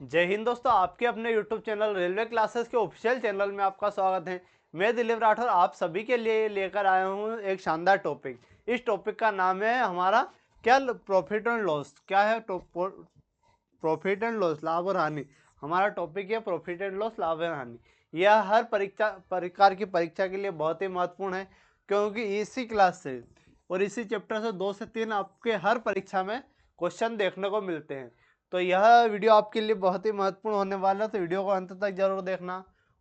जय हिंद दोस्तों, आपके अपने YouTube चैनल रेलवे क्लासेस के ऑफिशियल चैनल में आपका स्वागत है। मैं दिलीप राठौर आप सभी के लिए लेकर आया हूँ एक शानदार टॉपिक। इस टॉपिक का नाम है हमारा क्या प्रॉफिट एंड लॉस। क्या है प्रॉफिट एंड लॉस, लाभ और हानि। हमारा टॉपिक है प्रॉफिट एंड लॉस, लाभ और हानि। यह हर प्रकार की परीक्षा के लिए बहुत ही महत्वपूर्ण है, क्योंकि इसी क्लास से और इसी चैप्टर से 2 से 3 आपके हर परीक्षा में क्वेश्चन देखने को मिलते हैं। तो यह वीडियो आपके लिए बहुत ही महत्वपूर्ण होने वाला है, तो वीडियो को अंत तक जरूर देखना।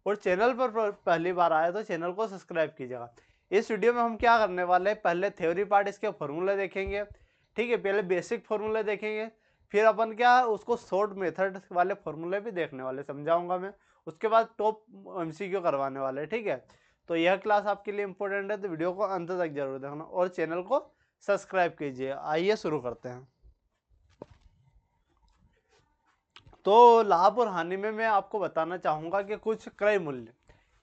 और चैनल पर पहली बार आए तो चैनल को सब्सक्राइब कीजिएगा। इस वीडियो में हम क्या करने वाले हैं, पहले थ्योरी पार्ट इसके फॉर्मूले देखेंगे। ठीक है, पहले बेसिक फॉर्मूले देखेंगे, फिर अपन क्या उसको शॉर्ट मेथड वाले फॉर्मूले भी देखने वाले समझाऊंगा मैं। उसके बाद टॉप एमसीक्यू करवाने वाले। ठीक है, तो यह क्लास आपके लिए इंपॉर्टेंट है, तो वीडियो को अंत तक जरूर देखना और चैनल को सब्सक्राइब कीजिए। आइए शुरू करते हैं। तो लाभ और हानि में मैं आपको बताना चाहूंगा कि कुछ क्रय मूल्य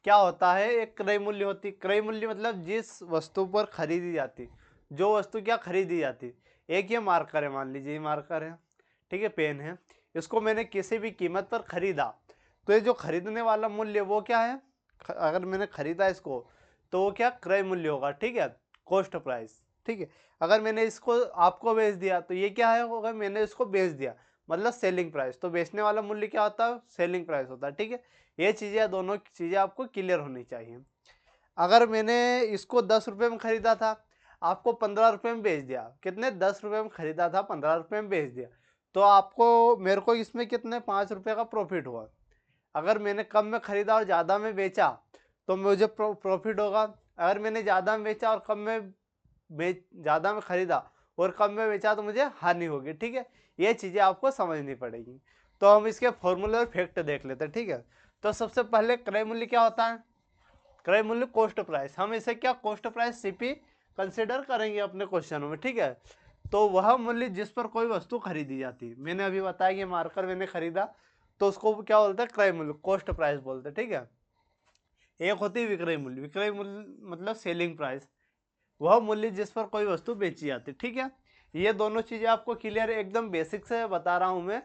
क्या होता है। एक क्रय मूल्य होती, क्रय मूल्य मतलब जिस वस्तु पर खरीदी जाती, जो वस्तु क्या खरीदी जाती। एक ये मार्कर है, मान लीजिए ये मार्कर है, ठीक है, पेन है। इसको मैंने किसी भी कीमत पर खरीदा, तो ये जो खरीदने वाला मूल्य वो क्या है, अगर मैंने खरीदा इसको तो वो क्या क्रय मूल्य होगा। ठीक है, कॉस्ट प्राइस। ठीक है, अगर मैंने इसको आपको बेच दिया तो ये क्या है होगा, मैंने इसको बेच दिया मतलब सेलिंग प्राइस। तो बेचने वाला मूल्य क्या होता है, सेलिंग प्राइस होता है। ठीक है, ये चीजें, दोनों चीजें आपको क्लियर होनी चाहिए। अगर मैंने इसको 10 रुपए में खरीदा था, आपको 15 रुपए में बेच दिया, कितने 10 रुपए में खरीदा था, 15 रुपए में बेच दिया, तो आपको मेरे को इसमें कितने 5 रुपए का प्रॉफिट हुआ। अगर मैंने कम में खरीदा और ज्यादा में बेचा तो मुझे प्रॉफिट होगा। अगर मैंने ज्यादा में बेचा और कम में ज्यादा में खरीदा और कम में बेचा तो मुझे हानि होगी। ठीक है, ये चीजें आपको समझनी पड़ेगी। तो हम इसके फॉर्मूले और फैक्ट देख लेते हैं। ठीक है, तो सबसे पहले क्रय मूल्य क्या होता है, क्रय मूल्य कॉस्ट प्राइस। हम इसे क्या कॉस्ट प्राइस सीपी कंसिडर करेंगे अपने क्वेश्चनों में। ठीक है, तो वह मूल्य जिस पर कोई वस्तु खरीदी जाती है। मैंने अभी बताया कि मार्कर मैंने खरीदा, तो उसको क्या बोलते हैं, क्रय मूल्य, कॉस्ट प्राइस बोलते हैं। ठीक है, एक होती है विक्रय मूल्य। विक्रय मूल्य मतलब सेलिंग प्राइस, वह मूल्य जिस पर कोई वस्तु बेची जाती है। ठीक है, ये दोनों चीजें आपको क्लियर, एकदम बेसिक से बता रहा हूं मैं।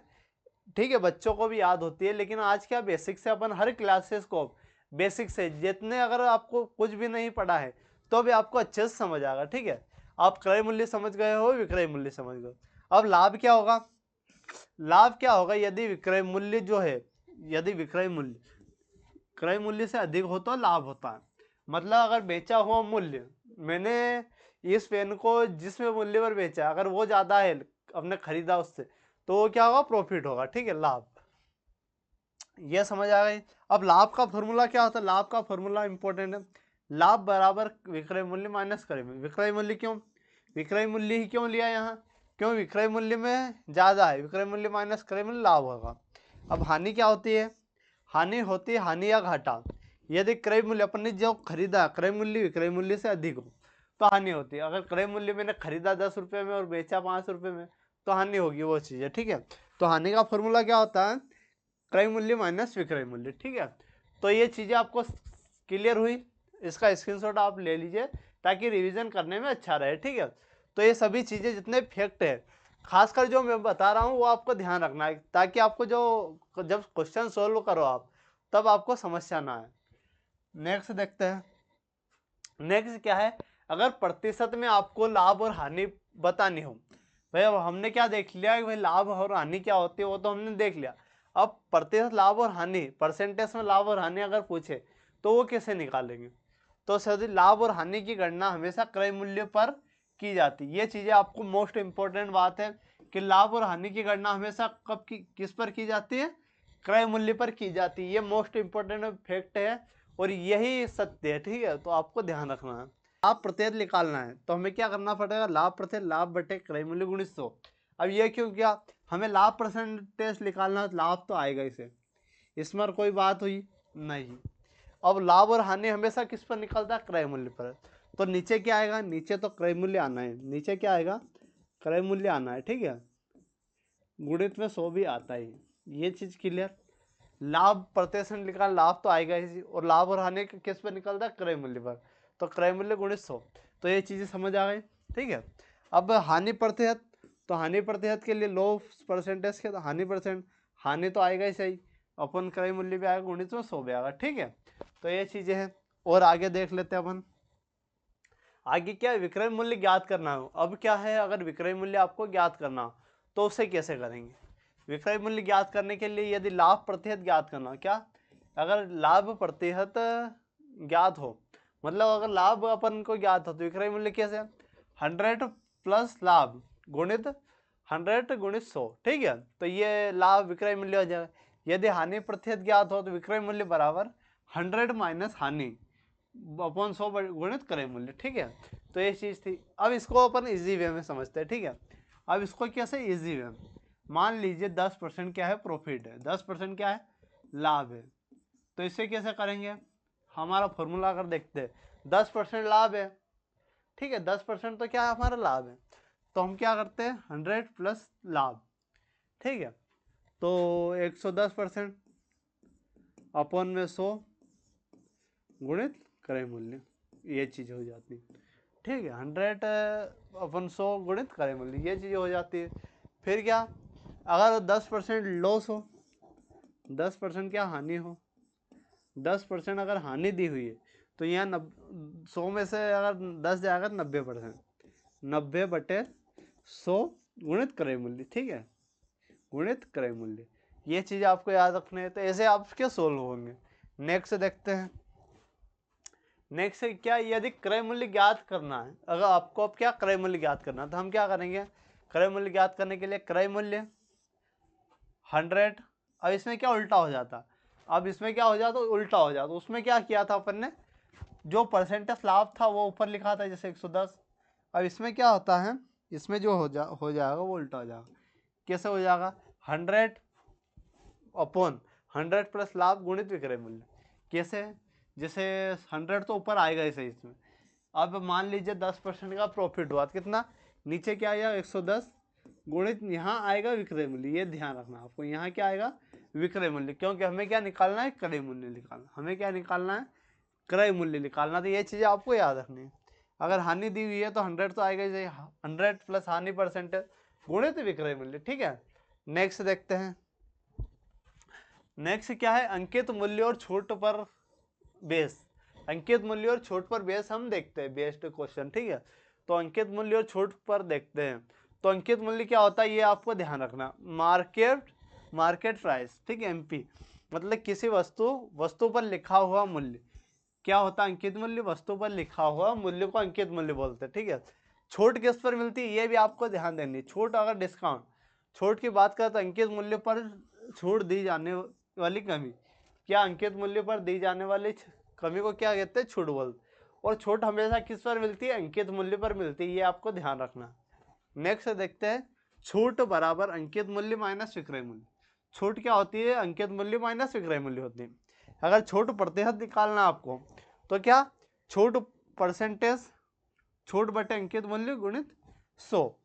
ठीक है, बच्चों को भी याद होती है, लेकिन आज क्या बेसिक से अपन हर क्लासेस को बेसिक से जितने, अगर आपको कुछ भी नहीं पढ़ा है तो भी आपको अच्छे से समझ आएगा। ठीक है, आप क्रय मूल्य समझ गए हो, विक्रय मूल्य समझ गए। अब लाभ क्या होगा, लाभ क्या होगा यदि विक्रय मूल्य जो है, यदि विक्रय मूल्य क्रय मूल्य से अधिक हो तो लाभ होता है। मतलब अगर बेचा हुआ मूल्य, मैंने इस पेन को जिस मूल्य पर बेचा, अगर वो ज्यादा है अपने खरीदा उससे, तो वो क्या होगा, प्रॉफिट होगा। ठीक है, लाभ। ये समझ आ गई। अब लाभ का फॉर्मूला क्या होता है, लाभ का फॉर्मूला इंपॉर्टेंट है। लाभ बराबर विक्रय मूल्य माइनस क्रय मूल्य। विक्रय मूल्य क्यों, विक्रय मूल्य ही क्यों लिया यहाँ, क्यों विक्रय मूल्य में ज्यादा है, विक्रय मूल्य माइनस क्रय मूल्य लाभ होगा। अब हानि क्या होती है, हानि होती है हानि या घाटा। यदि क्रय मूल्य अपन ने जो खरीदा, क्रय मूल्य विक्रय मूल्य से अधिक हो तो हानि होती है। अगर क्रय मूल्य मैंने खरीदा 10 रुपए में और बेचा 5 रुपए में तो हानि होगी, वो चीज है। ठीक है, तो हानि का फॉर्मूला क्या होता है, क्रय मूल्य माइनस विक्रय मूल्य। ठीक है, तो ये चीजें आपको क्लियर हुई। इसका स्क्रीनशॉट आप ले लीजिए ताकि रिवीजन करने में अच्छा रहे। ठीक है, तो ये सभी चीजें जितने फैक्ट है, खासकर जो मैं बता रहा हूँ वो आपको ध्यान रखना है, ताकि आपको जो जब क्वेश्चन सोल्व करो आप, तब आपको समस्या ना आए। नेक्स्ट देखते हैं। नेक्स्ट क्या है, अगर प्रतिशत में आपको लाभ और हानि बतानी हो। भाई अब हमने क्या देख लिया कि भाई लाभ और हानि क्या होती है, वो तो हमने देख लिया। अब प्रतिशत लाभ और हानि, परसेंटेज में लाभ और हानि अगर पूछे तो वो कैसे निकालेंगे। तो सर लाभ और हानि की गणना हमेशा क्रय मूल्य पर की जाती है। ये चीजें आपको मोस्ट इंपॉर्टेंट बात है कि लाभ और हानि की गणना हमेशा कब की, किस पर की जाती है, क्रय मूल्य पर की जाती है। ये मोस्ट इंपॉर्टेंट फैक्ट है और यही सत्य है। ठीक है, तो आपको ध्यान रखना है। लाभ प्रतिशत निकालना है तो हमें क्या करना पड़ेगा, लाभ प्रतिशत लाभ बटे क्रय मूल्य गुणित 100। अब ये क्यों किया, हमें लाभ परसेंटेज निकालना है, लाभ तो आएगा इसे, इसमें और कोई बात हुई नहीं। अब लाभ और हानि हमेशा किस पर निकलता है, क्रय मूल्य पर। तो नीचे क्या आएगा, नीचे तो क्रय मूल्य आना है, नीचे क्या आएगा, क्रय मूल्य आना है। ठीक है, गुणित में 100 भी आता है, ये चीज क्लियर। लाभ प्रतिशत निकाल, लाभ तो आएगा ही, और लाभ और हानि किस पर निकलता है, क्रय मूल्य पर। तो क्रय मूल्य गुणित 100, तो ये चीजें समझ आ गई। ठीक है, अब हानि प्रतिशत, तो हानि प्रतिशत के लिए लो परसेंटेज के हानि परसेंट, हानि तो आएगा ही सही, अपन क्रय मूल्य भी आएगा, गुणित में 100 भी आएगा। ठीक है, तो ये चीजें हैं। और आगे देख लेते हैं अपन। आगे क्या है, विक्रय मूल्य ज्ञात करना हो। अब क्या है, अगर विक्रय मूल्य आपको ज्ञात करना हो तो उसे कैसे करेंगे। विक्रय मूल्य ज्ञात करने के लिए यदि लाभ प्रतिशत ज्ञात करना हो, क्या, अगर लाभ प्रतिशत ज्ञात हो, मतलब अगर लाभ अपन को ज्ञात हो तो विक्रय मूल्य कैसे, 100 प्लस लाभ गुणित 100 गुणित 100। ठीक है, तो ये लाभ विक्रय मूल्य हो जाएगा। यदि हानि प्रतिशत ज्ञात हो तो विक्रय मूल्य बराबर 100 माइनस हानि अपॉन 100 गुणित क्रय मूल्य। ठीक है, तो ये चीज थी। अब इसको अपन इजी वे में समझते हैं। ठीक है, अब इसको कैसे इजी वे में, मान लीजिए 10% क्या है, प्रॉफिट है, 10% क्या है, लाभ है। तो इसे कैसे करेंगे, हमारा फॉर्मूला अगर देखते हैं, 10% लाभ है। ठीक है, 10% तो क्या है, हमारा लाभ है। तो हम क्या करते हैं, 100 प्लस लाभ। ठीक है, तो 110% अपॉन में 100 गुणित क्रय मूल्य, ये चीज हो जाती है। ठीक है, 100 अपन 100 गुणित क्रय मूल्य, ये चीज हो जाती है। फिर क्या, अगर 10% लॉस हो, 10% क्या हानि हो, 10% अगर हानि दी हुई है तो यहाँ 100 में से अगर 10 जाएगा 90%, 90/100 गुणित क्रय मूल्य। ठीक है, गुणित क्रय मूल्य, ये चीज आपको याद रखने है। तो ऐसे आपके सोल्व होंगे। नेक्स्ट देखते हैं। नेक्स्ट है क्या, यदि क्रय मूल्य ज्ञात करना है, अगर आपको अब क्या क्रय मूल्य ज्ञात करना है, तो हम क्या करेंगे, क्रय मूल्य ज्ञात करने के लिए क्रय मूल्य 100, अब इसमें क्या उल्टा हो जाता, अब इसमें क्या हो जाता, उल्टा हो जाता। उसमें क्या किया था अपन ने, जो परसेंटेज लाभ था वो ऊपर लिखा था, जैसे 110। अब इसमें क्या होता है, इसमें जो हो जाएगा वो उल्टा हो जाएगा। कैसे हो जाएगा, 100 अपॉन 100 प्लस लाभ गुणित विक्रय मूल्य। कैसे, जैसे 100 तो ऊपर आएगा ही सही इसमें। अब मान लीजिए 10% का प्रॉफिट हुआ, कितना, नीचे क्या आएगा 110 गुणित यहाँ आएगा विक्रय मूल्य। ये ध्यान रखना आपको, यहाँ क्या आएगा, विक्रय मूल्य, क्योंकि हमें क्या निकालना है, क्रय मूल्य निकालना, हमें क्या निकालना है, क्रय मूल्य निकालना। तो ये चीजें आपको याद रखनी है। अगर हानि दी हुई है तो 100 तो आएगा ही, 100 प्लस हानि परसेंटेज गुणित विक्रय मूल्य। ठीक है, नेक्स्ट देखते हैं। नेक्स्ट क्या है, अंकित मूल्य और छूट पर बेस। अंकित मूल्य और छूट पर बेस हम देखते हैं, बेस्ड क्वेश्चन। ठीक है, तो अंकित मूल्य और छूट पर देखते हैं। तो अंकित मूल्य क्या होता है, ये आपको ध्यान रखना, मार्केट प्राइस। ठीक है, एमपी, मतलब किसी वस्तु पर लिखा हुआ मूल्य क्या होता है, अंकित मूल्य। वस्तु पर लिखा हुआ मूल्य को अंकित मूल्य बोलते हैं। ठीक है, छूट किस पर मिलती है, ये भी आपको ध्यान देनी। छूट, अगर डिस्काउंट छूट की बात करें तो अंकित मूल्य पर छूट दी जाने वाली कमी, क्या अंकित मूल्य पर दी जाने वाली कमी को क्या कहते हैं, छूट बोलते। और छूट हमेशा किस पर मिलती है, अंकित मूल्य पर मिलती है, ये आपको ध्यान रखना। नेक्स्ट देखते हैं, छूट बराबर अंकित मूल्य माइनस विक्रय मूल्य। छूट क्या होती है, अंकित मूल्य माइनस विक्रय मूल्य होती है। अगर छूट प्रतिशत निकालना आपको तो क्या, छूट परसेंटेज, छूट बटे अंकित मूल्य गुणित 100।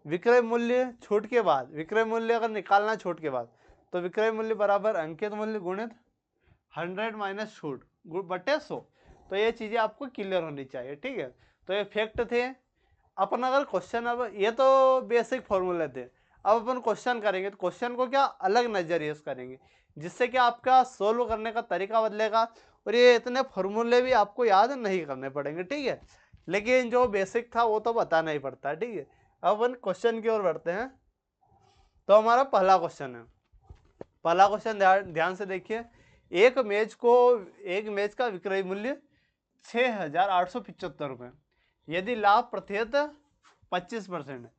विक्रय मूल्य छूट के बाद, विक्रय मूल्य अगर निकालना छूट के बाद तो विक्रय मूल्य बराबर अंकित मूल्य गुणित 100 माइनस छूट बटे 100। तो ये चीजें आपको क्लियर होनी चाहिए। ठीक है, तो ये फैक्ट थे। अपन अगर क्वेश्चन, अब ये तो बेसिक फॉर्मूले थे, अब अपन क्वेश्चन करेंगे तो क्वेश्चन को क्या अलग नजरिए से करेंगे, जिससे कि आपका सोल्व करने का तरीका बदलेगा और ये इतने फॉर्मूले भी आपको याद नहीं करने पड़ेंगे। ठीक है, लेकिन जो बेसिक था वो तो बताना ही पड़ता है। ठीक है, अब अपन क्वेश्चन की ओर बढ़ते हैं। तो हमारा पहला क्वेश्चन है, पहला क्वेश्चन ध्यान से देखिए। एक मेज का विक्रय मूल्य 6,875 रुपये, यदि लाभ प्रतिशत 25% है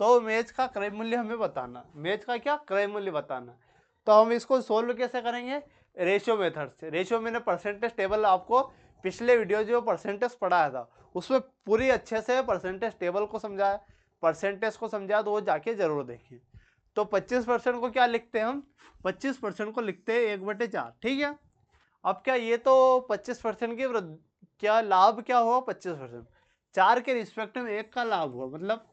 तो मेज का क्रय मूल्य हमें बताना। मेज का क्या, क्रय मूल्य बताना। तो हम इसको सोल्व कैसे करेंगे, रेशियो मेथड से। रेशियो मैंने परसेंटेज टेबल आपको पिछले वीडियो जो परसेंटेज पढ़ाया था उसमें पूरी अच्छे से परसेंटेज टेबल को समझाया, परसेंटेज को समझाया, तो वो जाके जरूर देखिए। तो 25% को क्या लिखते हैं हम, 25% को लिखते हैं 1/4। ठीक है, अब क्या, ये तो 25% की क्या लाभ क्या हुआ, 25%, 4 के रिस्पेक्ट में 1 का लाभ हुआ, मतलब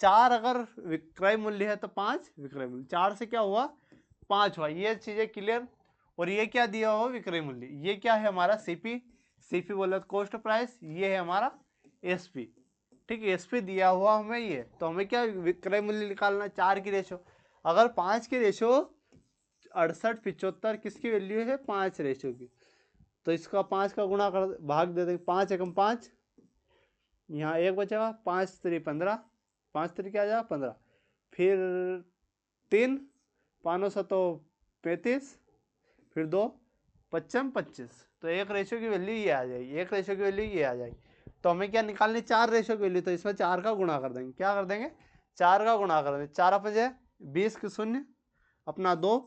4 अगर विक्रय मूल्य है तो 5 विक्रय मूल्य, 4 से क्या हुआ 5 हुआ। ये चीजें क्लियर। और ये क्या दिया हुआ, विक्रय मूल्य, ये क्या है हमारा सीपी, सीपी बोला तो कॉस्ट प्राइस, ये है हमारा एसपी। ठीक है, एसपी दिया हुआ हमें ये, तो हमें क्या विक्रय मूल्य निकालना, 4 की रेशो। अगर 5 की रेशो 68 75 किसकी वैल्यू है 5 रेशो की। तो इसका 5 का गुणा कर भाग दे देंगे, 5 एकम 5, यहाँ 1 बचेगा, 5 3 15, 5 3 क्या आ जाएगा 15, फिर 3 5 7 35, फिर 2 55 25। तो 1 रेशो की वैल्यू ये आ जाएगी, 1 रेशो की वैल्यू ये आ जाएगी। तो हमें क्या निकालनी 4 रेशो की वैल्यू, तो इसमें 4 का गुणा कर देंगे, क्या कर देंगे 4 का गुणा कर देंगे, 4 5 20 की 0 अपना 2,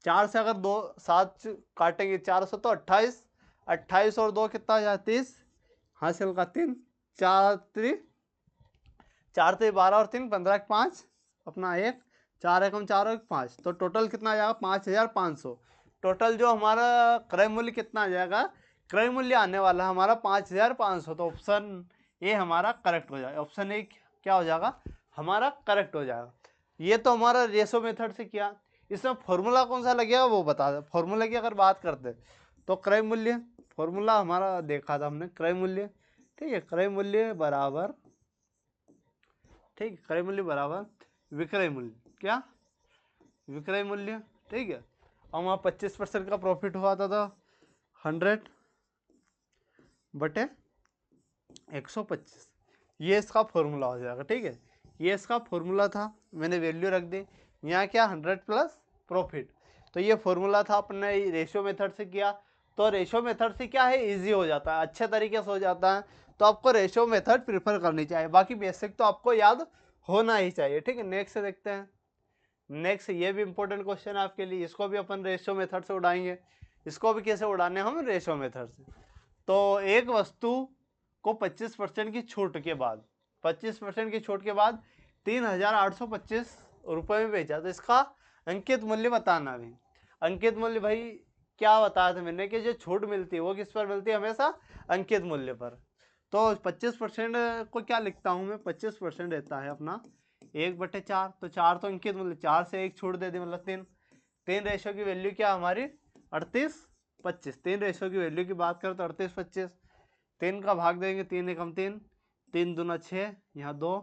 4 से अगर 2 7 काटेंगे 400 तो 28, 28 और 2 कितना आ जाए 30, हासिल का 3, 4 3 12 और 3 15 5 अपना 1, 4 एकम 4 और 5, तो टोटल कितना आ जाएगा 5500। टोटल जो हमारा क्रय मूल्य कितना आ जाएगा, क्रय मूल्य आने वाला हमारा 5500। तो ऑप्शन ए हमारा करेक्ट हो जाएगा, ऑप्शन ए क्या हो जाएगा हमारा करेक्ट हो जाएगा। ये तो हमारा रेशो मेथड से किया। इसमें फॉर्मूला कौन सा लगेगा वो बता दे। फॉर्मूला की अगर बात करते तो क्रय मूल्य फॉर्मूला हमारा देखा था हमने, क्रय मूल्य ठीक है, क्रय मूल्य बराबर ठीक, क्रय मूल्य बराबर विक्रय मूल्य, क्या विक्रय मूल्य ठीक है। और वहाँ 25% का प्रॉफिट हुआ था तो 100 बटे 125, ये इसका फॉर्मूला हो जाएगा ठीक है। ये इसका फॉर्मूला था, मैंने वैल्यू रख दी यहाँ क्या 100 प्लस प्रॉफिट। तो ये फॉर्मूला था, अपने रेशियो मेथड से किया। तो रेशियो मेथड से क्या है इजी हो जाता है, अच्छे तरीके से हो जाता है। तो आपको रेशियो मेथड प्रीफर करनी चाहिए, बाकी बेसिक तो आपको याद होना ही चाहिए ठीक है। नेक्स्ट देखते हैं, नेक्स्ट ये भी इंपॉर्टेंट क्वेश्चन है आपके लिए, इसको भी अपन रेशियो मेथड से उड़ाएंगे। इसको भी कैसे उड़ाने हम रेशियो मेथड से। तो एक वस्तु को 25% की छूट के बाद 25% की छूट के बाद 3825 रुपये में बेचा, तो इसका अंकित मूल्य बताना भी। अंकित मूल्य भाई क्या बताया था मैंने कि जो छूट मिलती है वो किस पर मिलती है हमेशा अंकित मूल्य पर। तो 25% को क्या लिखता हूँ मैं, 25% रहता है अपना 1/4, तो 4 तो अंकित मूल्य, 4 से 1 छूट दे दी मतलब 3। 3 रेशो की वैल्यू क्या हमारी 38 25। 3 रेशो की वैल्यू की बात करें तो 38 25, 3 का भाग देंगे, 3 एकम 3, 3 दूना 6, यहाँ 2,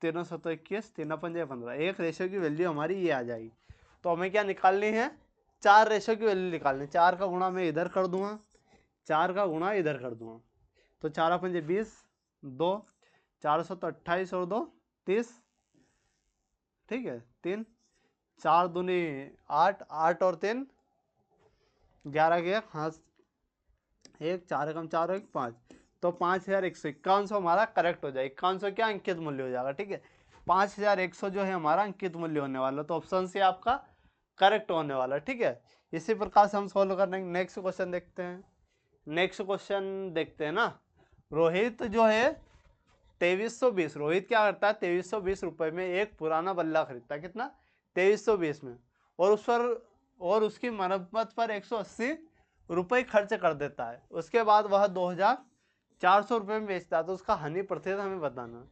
3 7 21, 3 5 15, 1 रेशो की वैल्यू हमारी ये आ जाएगी। तो हमें क्या निकालनी है 4 रेशो की वैल्यू निकालनी। 4 का गुणा मैं इधर कर दूंगा, 4 का गुणा इधर कर दूंगा, तो 4 5 20, 2 4 7 28 और 2 30 ठीक है, 3 4 दूनी 8, 8 और 3 11 के 1, हाँ 1 4 एकम 4 और 1 5, तो 5151 हमारा करेक्ट हो जाएगा। 51 क्या अंकित मूल्य हो जाएगा ठीक है। 5100 जो है हमारा अंकित मूल्य होने वाला, तो ऑप्शन से आपका करेक्ट होने वाला ठीक है। इसी प्रकार से हम सॉल्व कर लेंगे। नेक्स्ट क्वेश्चन देखते हैं, नेक्स्ट क्वेश्चन देखते हैं ना। रोहित जो है 2320, रोहित क्या करता है 2320 रुपए में एक पुराना बल्ला खरीदता है, कितना 2320 में, और उस पर और उसकी मरम्मत पर 180 रुपये खर्च कर देता है। उसके बाद वह 2400 रुपये में बेचता है, तो उसका हानि प्रतिशत हमें बताना।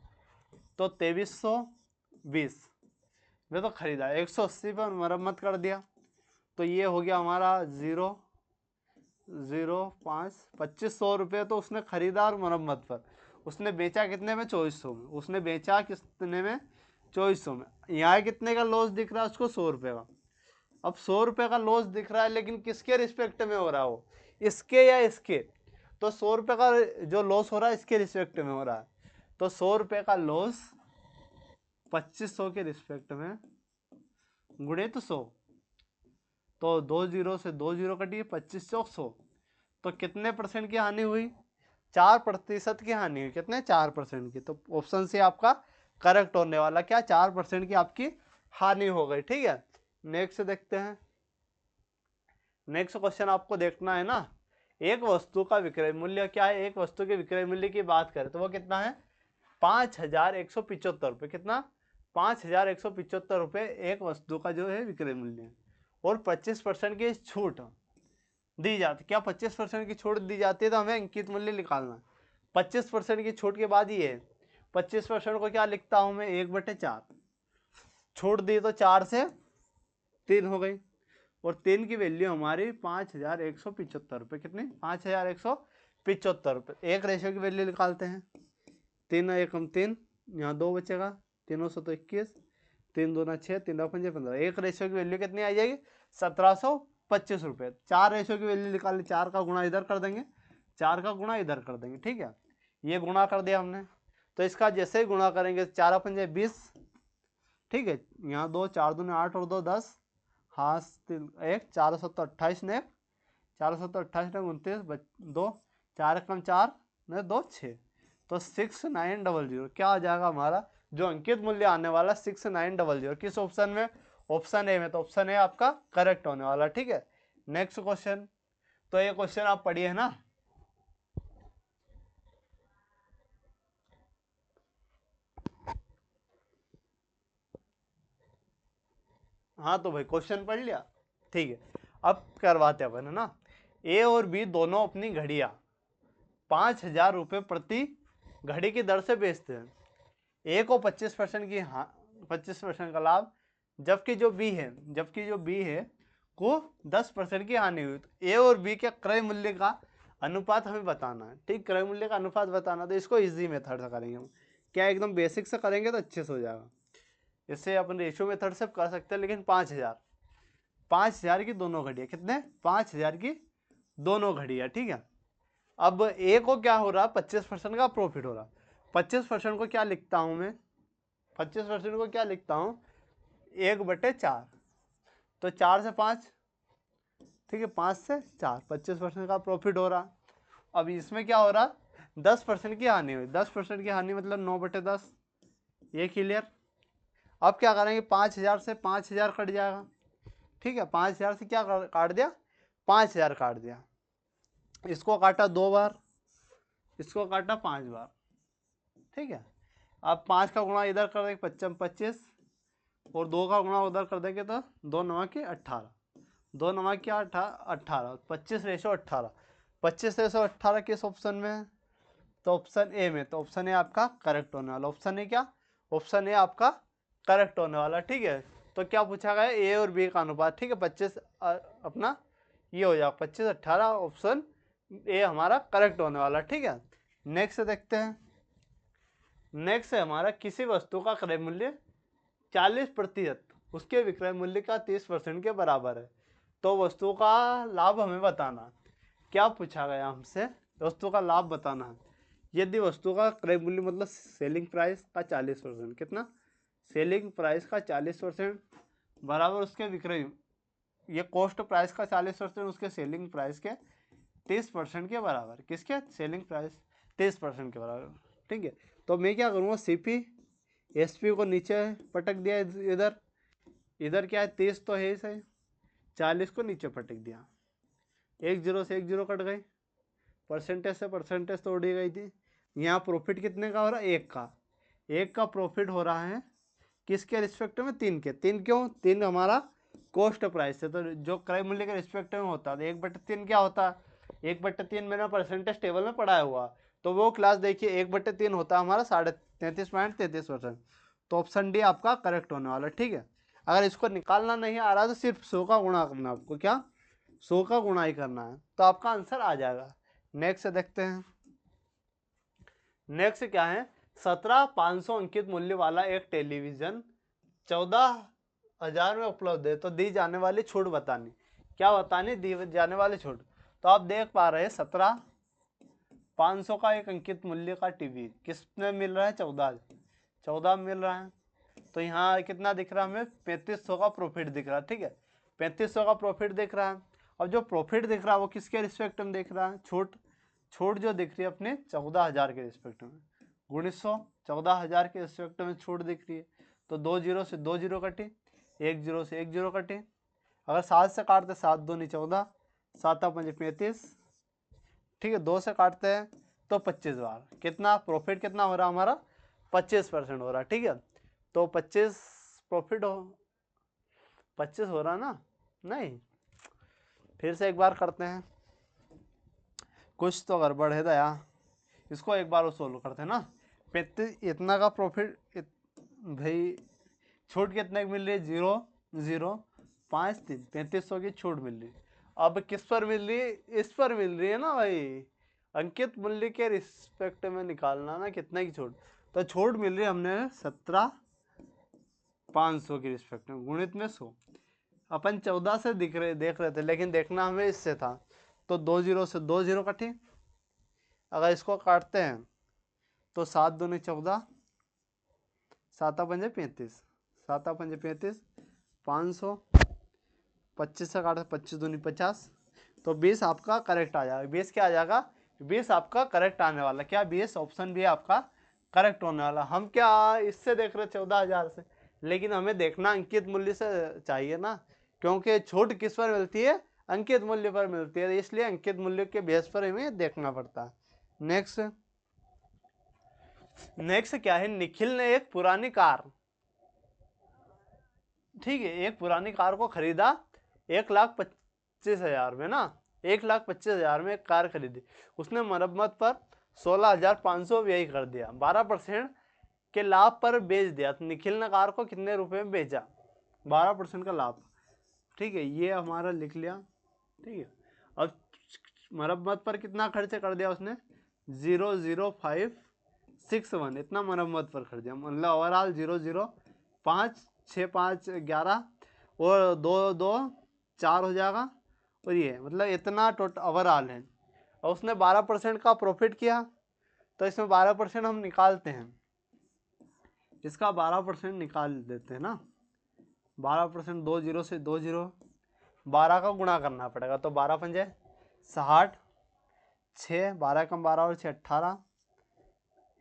तो 2320 में तो खरीदा, 180 पर मरम्मत कर दिया, तो ये हो गया हमारा 2500 रुपये तो उसने खरीदा और मरम्मत पर। उसने बेचा कितने में 2400 में, उसने बेचा कितने में 2400 में। यहाँ कितने का लॉस दिख रहा है उसको 100 रुपये का। अब 100 रुपये का लॉस दिख रहा है, लेकिन किसके रिस्पेक्ट में हो रहा है वो, इसके या इसके। तो 100 रुपये का जो लॉस हो रहा है इसके रिस्पेक्ट में हो रहा है, तो 100 रुपये का लॉस 2500 के रिस्पेक्ट में गुणे तो 100, तो 2 जीरो से 2 जीरो कटिए, 25 चौक 100, तो कितने परसेंट की हानि हुई 4% की हानि हुई, कितने 4% की। तो ऑप्शन से आपका करेक्ट होने वाला क्या 4% की आपकी हानि हो गई ठीक है। नेक्स्ट देखते हैं, नेक्स्ट क्वेश्चन आपको देखना है ना। एक वस्तु का विक्रय मूल्य क्या है, एक वस्तु के विक्रय मूल्य की बात करें तो वो कितना है 5175 रुपये, कितना 5175 रुपये एक वस्तु का जो है विक्रय मूल्य है। और 25% की छूट दी जाती, क्या 25% की छूट दी जाती है, तो हमें अंकित मूल्य निकालना। 25% की छूट के बाद ये 25% को क्या लिखता हूं मैं 1/4, छूट दी तो 4 से 3 हो गई, और 3 की वैल्यू हमारी 5175 रुपये, कितनी 5175 रुपये। एक रेशो की वैल्यू निकालते हैं, 3 एकम 3, यहाँ 2 बचेगा, 3 7 21, 3 2 6, 3 5 15, एक रेशो की वैल्यू कितनी आ जाएगी 1725 रुपये। 4 रेशो की वैल्यू निकालनी, 4 का गुणा इधर कर देंगे, 4 का गुणा इधर कर देंगे, ठीक है। ये गुणा कर दिया हमने, तो इसका जैसे ही गुणा करेंगे 4 पंजे 20, ठीक है। यहाँ 2, 4 दूनी 8 और 2 10, हाथ 1, 4 7 28 ने 4 7 28 ने 29, 2 4 कम 4 ने 2 6, तो 6900 क्या आ जाएगा हमारा जो अंकित मूल्य आने वाला 6900 किस ऑप्शन में, ऑप्शन ए में। तो ऑप्शन ए आपका करेक्ट होने वाला, ठीक है। नेक्स्ट क्वेश्चन, तो ये क्वेश्चन आप पढ़िए है ना। हाँ तो भाई क्वेश्चन पढ़ लिया, ठीक है। अब करवाते अपन है ना। ए और बी दोनों अपनी घड़ियां 5000 रुपये प्रति घड़ी की दर से बेचते हैं। ए को 25% की 25% का लाभ, जबकि जो बी है को 10% की हानि हुई। तो ए और बी के क्रय मूल्य का अनुपात हमें बताना है, ठीक। क्रय मूल्य का अनुपात बताना, तो इसको इजी मेथड से करेंगे हम। क्या एकदम बेसिक से करेंगे तो अच्छे से हो जाएगा। इससे अपन रेशियो मेथड से कर सकते हैं, लेकिन 5000 की दोनों घड़ियां, कितने 5000 की दोनों घड़ियां, ठीक है। अब ए को क्या हो रहा, 25% का प्रॉफिट हो रहा। 25% को क्या लिखता हूं मैं, 25% को क्या लिखता हूं 1/4, तो 4 से 5, ठीक है, 5 से 4, 25% का प्रॉफिट हो रहा। अब इसमें क्या हो रहा, 10% की हानि हुई। 10% की हानि मतलब 9/10, ये क्लियर। अब क्या करेंगे, 5000 से 5000 कट जाएगा, ठीक है। 5000 से क्या काट दिया, 5000 काट दिया। इसको काटा 2 बार, इसको काटा 5 बार, ठीक है। अब 5 का गुणा इधर कर देंगे, 25 25, और 2 का गुणा उधर कर देंगे तो 2 9 के 18, 2 9 के 18, 25/18, 25/18 किस ऑप्शन में है, तो ऑप्शन ए में। तो ऑप्शन ए आपका करेक्ट होने वाला, ऑप्शन ए क्या, ऑप्शन ए आपका करेक्ट होने वाला, ठीक है। तो क्या पूछा गया, ए और बी का अनुपात, ठीक है। 25 अपना ये हो जाएगा 25/18, ऑप्शन ए हमारा करेक्ट होने वाला, ठीक है। नेक्स्ट देखते हैं। नेक्स्ट है हमारा, किसी वस्तु का क्रय मूल्य 40% उसके विक्रय मूल्य का 30% के बराबर है, तो वस्तु का लाभ हमें बताना। क्या पूछा गया हमसे, वस्तु का लाभ बताना है। यदि वस्तु का क्रय मूल्य मतलब सेलिंग प्राइस का 40%, कितना, सेलिंग प्राइस का 40% बराबर उसके विक्रय, ये कॉस्ट प्राइस का 40% उसके सेलिंग प्राइस के 30% के बराबर, किसके सेलिंग प्राइस 30% के बराबर, ठीक है। तो मैं क्या करूँगा, सीपी एसपी को नीचे पटक दिया, इधर इधर क्या है 30 तो है ही सही, 40 को नीचे पटक दिया, 1 0 से 1 0 कट गई, परसेंटेज से परसेंटेज तो उड़ी गई थी। यहाँ प्रॉफिट कितने का हो रहा है, एक का प्रॉफिट हो रहा है, किसके रिस्पेक्ट में, 3 के। 3 क्यों, 3 हमारा कॉस्ट प्राइस है, तो जो क्रय मूल्य के रिस्पेक्ट में होता है 1/3 क्या होता है, 1/3 मैंने परसेंटेज टेबल में पढ़ाया हुआ, तो वो क्लास देखिए 1/3 होता है हमारा 33.33%। तो ऑप्शन डी आपका करेक्ट होने वाला, ठीक है। अगर इसको निकालना नहीं आ रहा तो सिर्फ 100 का गुणा करना, आपको क्या 100 का गुणा ही करना है, तो आपका आंसर आ जाएगा। नेक्स्ट देखते हैं। नेक्स्ट क्या है, 17,500 अंकित मूल्य वाला एक टेलीविजन 14,000 में उपलब्ध है, तो दी जाने वाली छूट बतानी। क्या बतानी, दी जाने वाली छूट। तो आप देख पा रहे हैं 17,500 का एक अंकित मूल्य का टीवी किसमें मिल रहा है, 14 मिल रहा है। तो यहाँ कितना दिख रहा है हमें, 3500 का प्रॉफिट दिख रहा है, ठीक है। 3500 का प्रॉफिट दिख रहा है। अब जो प्रॉफिट दिख रहा है वो किसके रिस्पेक्ट में दिख रहा है, छूट जो दिख रही है अपने 14,000 के रिस्पेक्ट में, गुणित 100, 14,000 के रिस्पेक्ट में छूट दिख रही है। तो 2 0 से 2 0 कटे, 1 0 से 1 0 कटे। अगर 7 से काटते 7 दूनी 14, 7 5 35, ठीक है। 2 से काटते हैं तो 25 बार, कितना प्रॉफिट कितना हो रहा हमारा, 25% हो रहा, ठीक है। तो 25 प्रॉफिट हो, 25 हो रहा ना, नहीं, फिर से एक बार करते हैं, कुछ तो गड़बड़ है दया। इसको एक बार सोल्व करते हैं ना। 35 इतना का प्रॉफिट, भाई छूट कितने की मिल रही है, 0 0 5 3, 3500 की छूट मिल रही। अब किस पर मिल रही है, इस पर मिल रही है ना भाई, अंकित मूल्य के रिस्पेक्ट में निकालना ना कितने की छूट। तो छूट मिल रही है हमने 17,500 के रिस्पेक्ट में, गुणित में 100। अपन 14 से देख रहे थे, लेकिन देखना हमें इससे था। तो 2 जीरो से 2 जीरो कटी, अगर इसको काटते हैं तो 7 दूनी 14, 7 पंजे 35, 7 पंजे 35, 500, 25 से काटे 25 दूनी 50, तो 20 आपका करेक्ट आ जाएगा। 20 क्या आ जाएगा, 20 आपका करेक्ट आने वाला। क्या 20 ऑप्शन भी है आपका करेक्ट होने वाला। हम क्या इससे देख रहे 14,000 से, लेकिन हमें देखना अंकित मूल्य से चाहिए ना, क्योंकि छूट किस पर मिलती है, अंकित मूल्य पर मिलती है, इसलिए अंकित मूल्य के बेस पर हमें देखना पड़ता है। नेक्स्ट क्या है, निखिल ने एक पुरानी कार, ठीक है, एक पुरानी कार को खरीदा 1,25,000 में ना, 1,25,000 में एक कार खरीदी। उसने मरम्मत पर 16,500 व्यय कर दिया, 12% के लाभ पर बेच दिया। तो निखिल ने कार को कितने रुपए में बेचा, 12% का लाभ, ठीक है, ये हमारा लिख लिया, ठीक है। अब मरम्मत पर कितना खर्च कर दिया उसने, 00561, इतना मरम्मत पर खर्च दिया, मतलब ओवरऑल 0,056511 और 2,2,4 हो जाएगा, और ये मतलब इतना टोटल ओवरऑल है। और उसने 12% का प्रॉफिट किया, तो इसमें 12% हम निकालते हैं, इसका 12% निकाल देते हैं ना। 12%, 2 जीरो से 2 जीरो, 12 का गुणा करना पड़ेगा, तो 12 पंजे 60, 6 12 कम 12 और 6 18,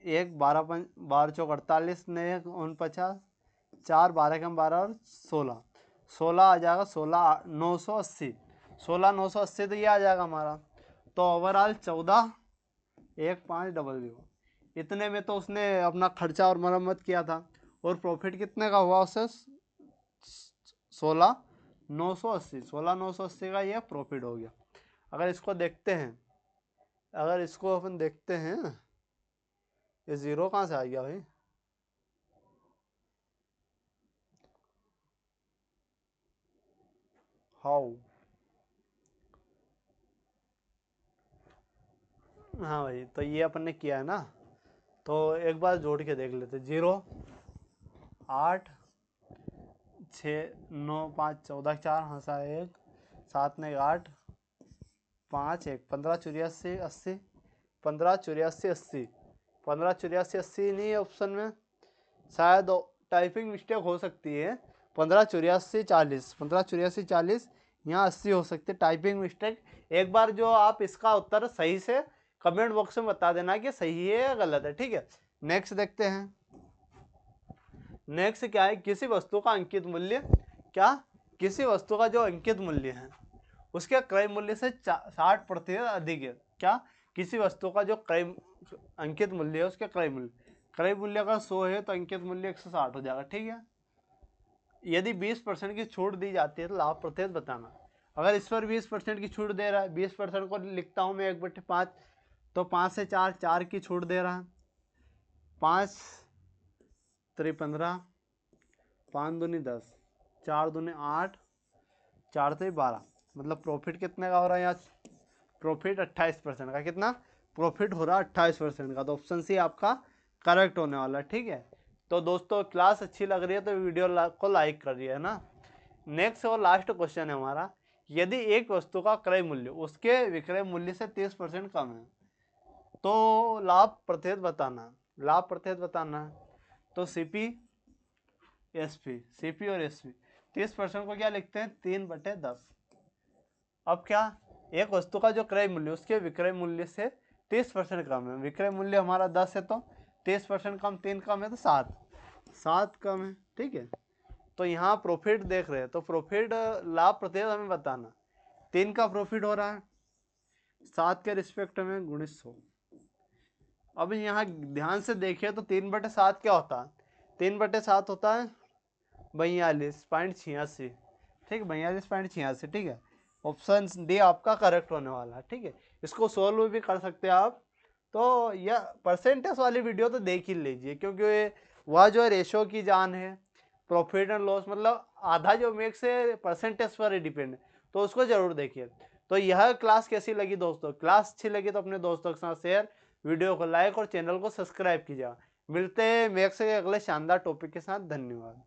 1 12 12 चौक 48, 49, 4 12 कम 12 और 16, 16 आ जाएगा, 16,980, 16,980 तो ये आ जाएगा हमारा। तो ओवरऑल 14,1500, इतने में तो उसने अपना खर्चा और मरम्मत किया था, और प्रॉफिट कितने का हुआ उससे, 16,980, 16,980 का ये प्रॉफिट हो गया। अगर इसको देखते हैं, अगर इसको अपन देखते हैं, ये जीरो कहाँ से आ गया भाई, हाउ, हाँ भाई, तो ये अपन ने किया है ना, तो एक बार जोड़ के देख लेते। 0 8 6 9 5 14 4 हंसा 1 7 ने 8 5 1 15 84 80, 15 84 80, 15 84 80 नहीं ऑप्शन में, शायद टाइपिंग मिस्टेक हो सकती है। 15 84 40, 15 84 40, यहाँ 80 हो सकती है, टाइपिंग मिस्टेक। एक बार जो आप इसका उत्तर सही से कमेंट बॉक्स में बता देना कि सही है या गलत है, ठीक है। नेक्स्ट देखते हैं। नेक्स्ट क्या है, किसी वस्तु का अंकित मूल्य, क्या, किसी वस्तु का जो अंकित मूल्य है उसके क्रय मूल्य से 60% अधिक है। क्या, किसी वस्तु का जो क्रय अंकित मूल्य है उसके क्रय मूल्य अगर 100 है तो अंकित मूल्य 160 हो जाएगा, ठीक है। यदि 20% की छूट दी जाती है तो लाभ प्रतिशत बताना। अगर इस पर 20% की छूट दे रहा है, 20% को लिखता हूँ मैं 1/5, तो 5 से 4 4 की छूट दे रहा है, 5 3 15, 5 दूनी 10, 4 दूनी 8, 4 3 12, मतलब प्रॉफिट कितने का हो रहा है यहाँ, प्रॉफिट 28% का, कितना प्रॉफिट हो रहा है 28% का, तो ऑप्शन सी आपका करेक्ट होने वाला है, ठीक है। तो दोस्तों क्लास अच्छी लग रही है तो वीडियो को लाइक कर दिया है ना। नेक्स्ट और लास्ट क्वेश्चन है हमारा, यदि एक वस्तु का क्रय मूल्य उसके विक्रय मूल्य से 30% कम है तो लाभ प्रतिशत बताना, लाभ प्रतिशत बताना है। तो सीपी सीपी और एसपी, 30% को क्या लिखते हैं, 3/10। अब क्या, एक वस्तु का जो क्रय मूल्य उसके विक्रय मूल्य से 30% कम है, विक्रय मूल्य हमारा 10 है तो 30% कम, 3 कम है तो 7 कम है, ठीक है। तो यहाँ प्रॉफिट देख रहे हैं, तो प्रॉफिट लाभ प्रतिशत हमें बताना, 3 का प्रॉफिट हो रहा है 7 के रिस्पेक्ट में गुणित 100। अब यहाँ ध्यान से देखिए तो 3/7 क्या होता है, 3/7 होता है 42.86, ठीक, 42.86, ठीक है। ऑप्शन डी आपका करेक्ट होने वाला है, ठीक है। इसको सोल्व भी कर सकते हैं आप। तो यह परसेंटेज वाली वीडियो तो देख ही लीजिए, क्योंकि वह जो रेशो की जान है, प्रॉफिट एंड लॉस, मतलब आधा जो मेक्स है परसेंटेज पर ही डिपेंड है, तो उसको जरूर देखिए। तो यह क्लास कैसी लगी दोस्तों, क्लास अच्छी लगी तो अपने दोस्तों के साथ शेयर, वीडियो को लाइक और चैनल को सब्सक्राइब कीजिएगा। मिलते हैं मैथ्स के अगले शानदार टॉपिक के साथ, धन्यवाद।